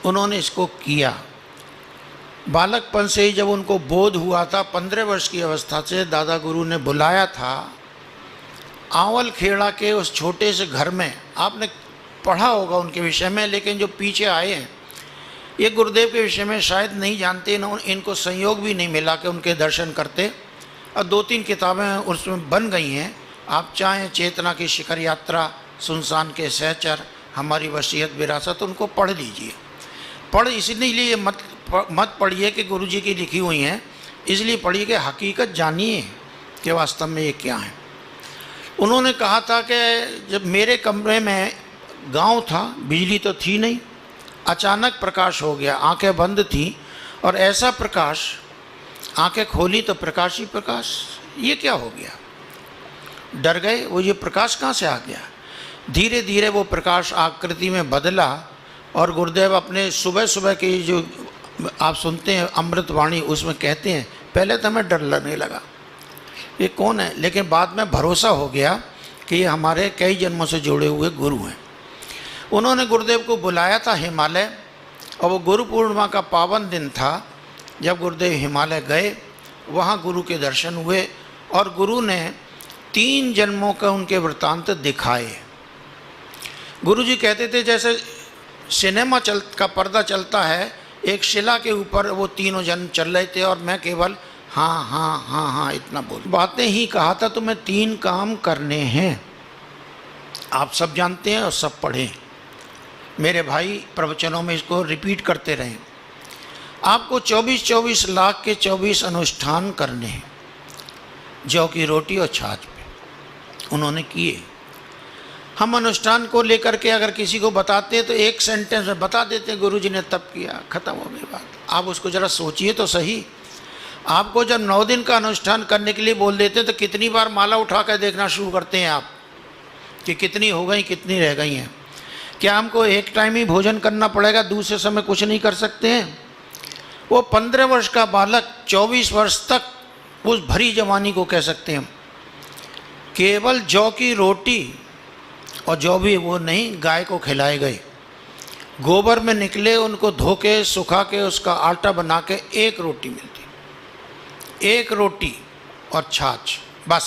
उन्होंने इसको किया। बालकपन से ही जब उनको बोध हुआ था, 15 वर्ष की अवस्था से दादा गुरु ने बुलाया था आंवल खेड़ा के उस छोटे से घर में। आपने पढ़ा होगा उनके विषय में, लेकिन जो पीछे आए हैं ये गुरुदेव के विषय में शायद नहीं जानते, इनको संयोग भी नहीं मिला कि उनके दर्शन करते। और 2-3 किताबें उसमें बन गई हैं। आप चाहें चेतना की शिखर यात्रा, सुनसान के सहचर, हमारी वसीयत विरासत, उनको पढ़ लीजिए। पढ़ इसलिए मत पढ़िए कि गुरुजी की लिखी हुई हैं, इसलिए पढ़िए कि हकीकत जानिए कि वास्तव में ये क्या है। उन्होंने कहा था कि जब मेरे कमरे में गांव था, बिजली तो थी नहीं, अचानक प्रकाश हो गया। आंखें बंद थी और ऐसा प्रकाश, आंखें खोली तो प्रकाश ही प्रकाश। ये क्या हो गया? डर गए, वो ये प्रकाश कहाँ से आ गया? धीरे धीरे वो प्रकाश आकृति में बदला और गुरुदेव अपने सुबह सुबह की जो आप सुनते हैं अमृतवाणी, उसमें कहते हैं पहले तो हमें डर लगने लगा ये कौन है, लेकिन बाद में भरोसा हो गया कि ये हमारे कई जन्मों से जुड़े हुए गुरु हैं। उन्होंने गुरुदेव को बुलाया था हिमालय, और वो गुरु पूर्णिमा का पावन दिन था जब गुरुदेव हिमालय गए। वहाँ गुरु के दर्शन हुए और गुरु ने 3 जन्मों का उनके वृत्तांत दिखाए। गुरुजी कहते थे जैसे सिनेमा का पर्दा चलता है, एक शिला के ऊपर वो 3 जन्म चल रहे थे और मैं केवल हाँ हाँ हाँ हाँ इतना बोल बातें ही कहा था। तुम्हें 3 काम करने हैं, आप सब जानते हैं और सब पढ़ें। मेरे भाई प्रवचनों में इसको रिपीट करते रहें। आपको 24 लाख के 24 अनुष्ठान करने हैं, जौ की रोटी और छाछ पे। उन्होंने किए। हम अनुष्ठान को लेकर के अगर किसी को बताते हैं तो एक सेंटेंस में बता देते हैं गुरुजी ने तब किया, खत्म हो गई बात। आप उसको ज़रा सोचिए तो सही। आपको जब 9 दिन का अनुष्ठान करने के लिए बोल देते हैं तो कितनी बार माला उठा कर देखना शुरू करते हैं आप कि कितनी हो गई, कितनी रह गई हैं। क्या हमको एक टाइम ही भोजन करना पड़ेगा, दूसरे समय कुछ नहीं कर सकते हैं? वो 15 वर्ष का बालक 24 वर्ष तक उस भरी जवानी को कह सकते हैं केवल जौ की रोटी, और जौ भी वो नहीं, गाय को खिलाए गए। गोबर में निकले, उनको धो के सुखा के उसका आटा बना के 1 रोटी मिलती, 1 रोटी और छाछ, बस।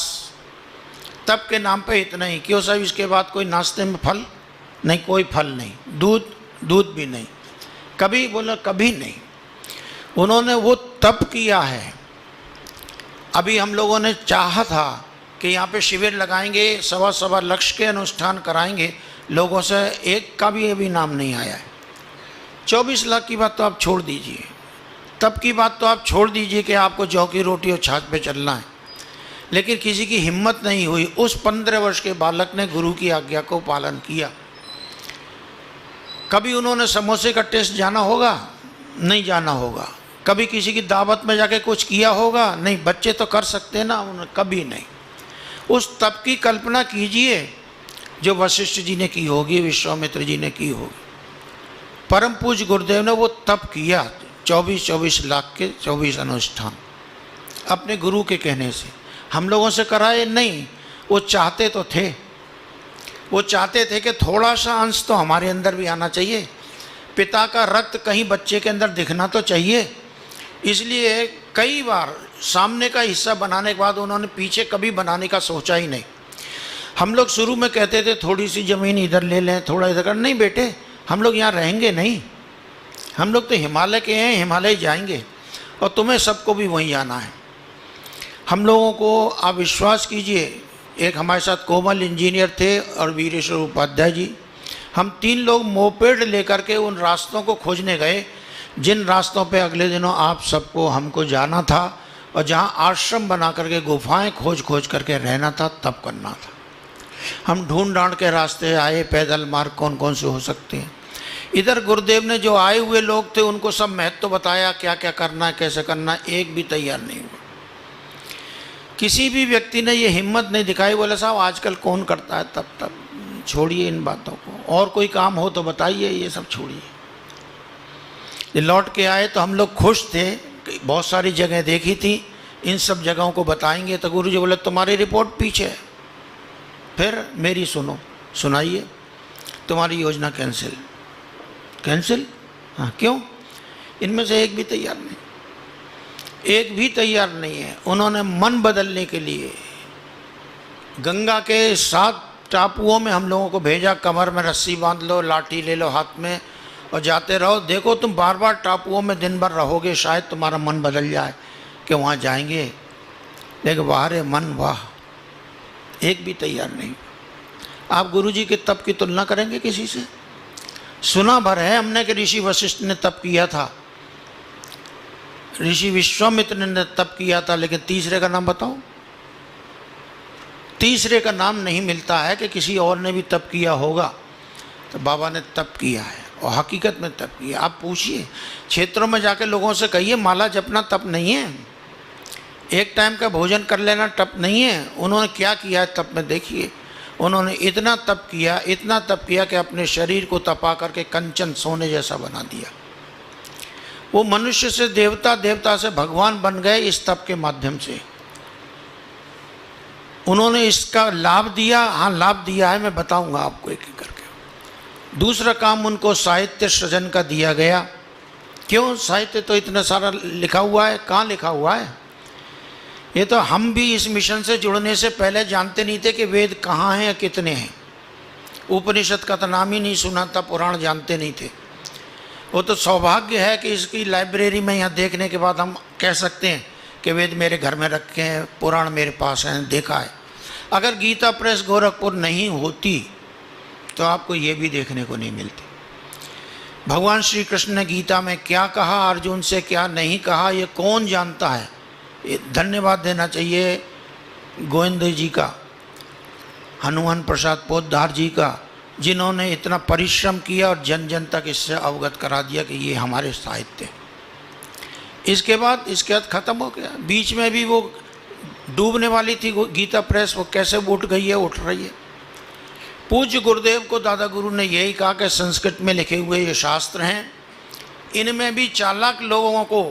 तब के नाम पे इतना ही। क्यों साहब? इसके बाद कोई नाश्ते में फल नहीं, कोई फल नहीं, दूध भी नहीं, कभी बोला कभी नहीं। उन्होंने वो तप किया है। अभी हम लोगों ने चाहा था कि यहाँ पे शिविर लगाएंगे, 1.25 लक्ष के अनुष्ठान कराएंगे, लोगों से एक का भी अभी नाम नहीं आया है। 24 लाख की बात तो आप छोड़ दीजिए, तब की बात तो आप छोड़ दीजिए कि आपको जौ की रोटी और छाछ पे चलना है, लेकिन किसी की हिम्मत नहीं हुई। उस 15 वर्ष के बालक ने गुरु की आज्ञा को पालन किया। कभी उन्होंने समोसे का टेस्ट जाना होगा? नहीं जाना होगा। कभी किसी की दावत में जाके कुछ किया होगा? नहीं। बच्चे तो कर सकते ना, उन्होंने कभी नहीं। उस तप की कल्पना कीजिए जो वशिष्ठ जी ने की होगी, विश्वामित्र जी ने की होगी। परम पूज्य गुरुदेव ने वो तप किया, 24 लाख के 24 अनुष्ठान, अपने गुरु के कहने से। हम लोगों से कराए नहीं, वो चाहते तो थे। वो चाहते थे कि थोड़ा सा अंश तो हमारे अंदर भी आना चाहिए। पिता का रक्त कहीं बच्चे के अंदर दिखना तो चाहिए। इसलिए कई बार सामने का हिस्सा बनाने के बाद उन्होंने पीछे कभी बनाने का सोचा ही नहीं। हम लोग शुरू में कहते थे थोड़ी सी ज़मीन इधर ले लें, थोड़ा इधर कर। नहीं बेटे, हम लोग यहाँ रहेंगे नहीं, हम लोग तो हिमालय के हैं, हिमालय जाएंगे और तुम्हें सबको भी वहीं जाना है। हम लोगों को आप विश्वास कीजिए, एक हमारे साथ कोमल इंजीनियर थे और वीरेश्वर उपाध्याय जी, हम 3 लोग मोपेड लेकर के उन रास्तों को खोजने गए जिन रास्तों पे अगले दिनों आप सबको हमको जाना था, और जहाँ आश्रम बना करके गुफाएं खोज खोज करके रहना था, तब करना था। हम ढूंढ ढांड के रास्ते आए, पैदल मार्ग कौन कौन से हो सकते हैं। इधर गुरुदेव ने जो आए हुए लोग थे उनको सब महत्व बताया, क्या क्या करना है, कैसे करना है, एक भी तैयार नहीं हुआ। किसी भी व्यक्ति ने ये हिम्मत नहीं दिखाई, बोले साहब आजकल कौन करता है, तब छोड़िए इन बातों को, और कोई काम हो तो बताइए, ये सब छोड़िए। लौट के आए तो हम लोग खुश थे, बहुत सारी जगह देखी थी, इन सब जगहों को बताएंगे। तो गुरुजी बोले तुम्हारी रिपोर्ट पीछे है। फिर मेरी सुनो, सुनाइए। तुम्हारी योजना कैंसिल। हाँ, क्यों? इनमें से एक भी तैयार नहीं, एक भी तैयार नहीं है। उन्होंने मन बदलने के लिए गंगा के 7 टापुओं में हम लोगों को भेजा, कमर में रस्सी बांध लो, लाठी ले लो हाथ में और जाते रहो। देखो तुम बार बार टापुओं में दिन भर रहोगे, शायद तुम्हारा मन बदल जाए कि वहाँ जाएंगे। लेकिन वाह रे मन वाह, एक भी तैयार नहीं। आप गुरुजी के तप की तुलना करेंगे किसी से? सुना भर है हमने कि ऋषि वशिष्ठ ने तप किया था, ऋषि विश्वामित्र ने तप किया था, लेकिन तीसरे का नाम बताओ। तीसरे का नाम नहीं मिलता है कि किसी और ने भी तप किया होगा। तो बाबा ने तप किया है और हकीकत में तप किया। आप पूछिए, क्षेत्रों में जाके लोगों से कहिए माला जपना तप नहीं है, एक टाइम का भोजन कर लेना तप नहीं है। उन्होंने क्या किया है तप में देखिए। उन्होंने इतना तप किया, इतना तप किया कि अपने शरीर को तपा करके कंचन सोने जैसा बना दिया। वो मनुष्य से देवता, देवता से भगवान बन गए इस तप के माध्यम से। उन्होंने इसका लाभ दिया। हाँ, लाभ दिया है, मैं बताऊंगा आपको एक एक करके। दूसरा काम उनको साहित्य सृजन का दिया गया। क्यों? साहित्य तो इतना सारा लिखा हुआ है, कहाँ लिखा हुआ है? ये तो हम भी इस मिशन से जुड़ने से पहले जानते नहीं थे कि वेद कहाँ हैं या कितने हैं। उपनिषद का तो नाम ही नहीं सुना था, पुराण जानते नहीं थे। वो तो सौभाग्य है कि इसकी लाइब्रेरी में यहाँ देखने के बाद हम कह सकते हैं कि वेद मेरे घर में रखे हैं, पुराण मेरे पास हैं, देखा है। अगर गीता प्रेस गोरखपुर नहीं होती तो आपको ये भी देखने को नहीं मिलती। भगवान श्री कृष्ण ने गीता में क्या कहा, अर्जुन से क्या नहीं कहा, ये कौन जानता है? ये धन्यवाद देना चाहिए गोविंद जी का, हनुमान प्रसाद पोद्दार जी का, जिन्होंने इतना परिश्रम किया और जन जन तक इससे अवगत करा दिया कि ये हमारे साहित्य है। इसके बाद ख़त्म हो गया। बीच में भी वो डूबने वाली थी गीता प्रेस, वो कैसे उठ गई है, उठ रही है। पूज्य गुरुदेव को दादा गुरु ने यही कहा कि संस्कृत में लिखे हुए ये शास्त्र हैं, इनमें भी चालाक लोगों को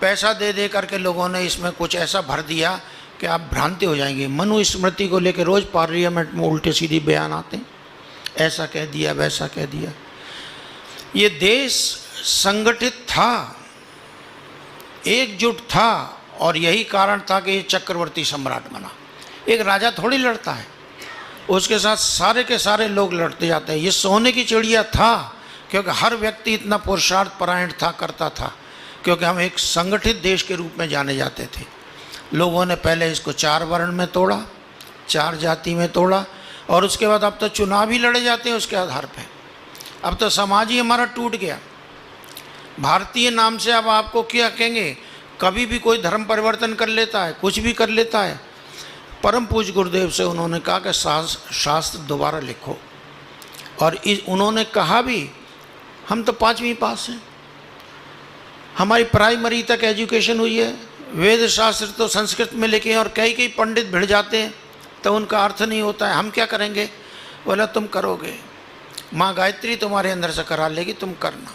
पैसा दे दे करके लोगों ने इसमें कुछ ऐसा भर दिया कि आप भ्रांति हो जाएंगे। मनुस्मृति को लेकर रोज़ पार्लियामेंट में उल्टे सीधे बयान आते हैं, ऐसा कह दिया, वैसा कह दिया। ये देश संगठित था, एकजुट था, और यही कारण था कि ये चक्रवर्ती सम्राट बना। एक राजा थोड़ी लड़ता है, उसके साथ सारे के सारे लोग लड़ते जाते हैं। ये सोने की चिड़िया था क्योंकि हर व्यक्ति इतना पुरुषार्थ परायण था, करता था, क्योंकि हम एक संगठित देश के रूप में जाने जाते थे। लोगों ने पहले इसको 4 वर्ण में तोड़ा, 4 जाति में तोड़ा, और उसके बाद अब तो चुनाव ही लड़े जाते हैं उसके आधार पे। अब तो समाज ही हमारा टूट गया। भारतीय नाम से अब आपको क्या कहेंगे? कभी भी कोई धर्म परिवर्तन कर लेता है, कुछ भी कर लेता है। परम पूज्य गुरुदेव से उन्होंने कहा कि शास्त्र दोबारा लिखो, और उन्होंने कहा भी, हम तो 5वीं पास हैं, हमारी प्राइमरी तक एजुकेशन हुई है, वेद शास्त्र तो संस्कृत में लिखे हैं, और कई कई पंडित भिड़ जाते हैं तो उनका अर्थ नहीं होता है, हम क्या करेंगे? बोला तुम करोगे, माँ गायत्री तुम्हारे अंदर से करा लेगी, तुम करना।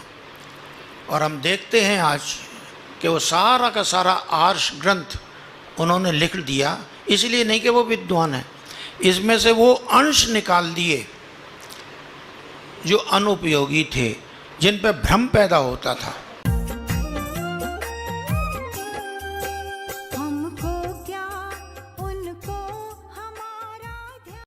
और हम देखते हैं आज कि वो सारा का सारा आर्ष ग्रंथ उन्होंने लिख दिया। इसलिए नहीं कि वो विद्वान है, इसमें से वो अंश निकाल दिए जो अनुपयोगी थे, जिन पर भ्रम पैदा होता था।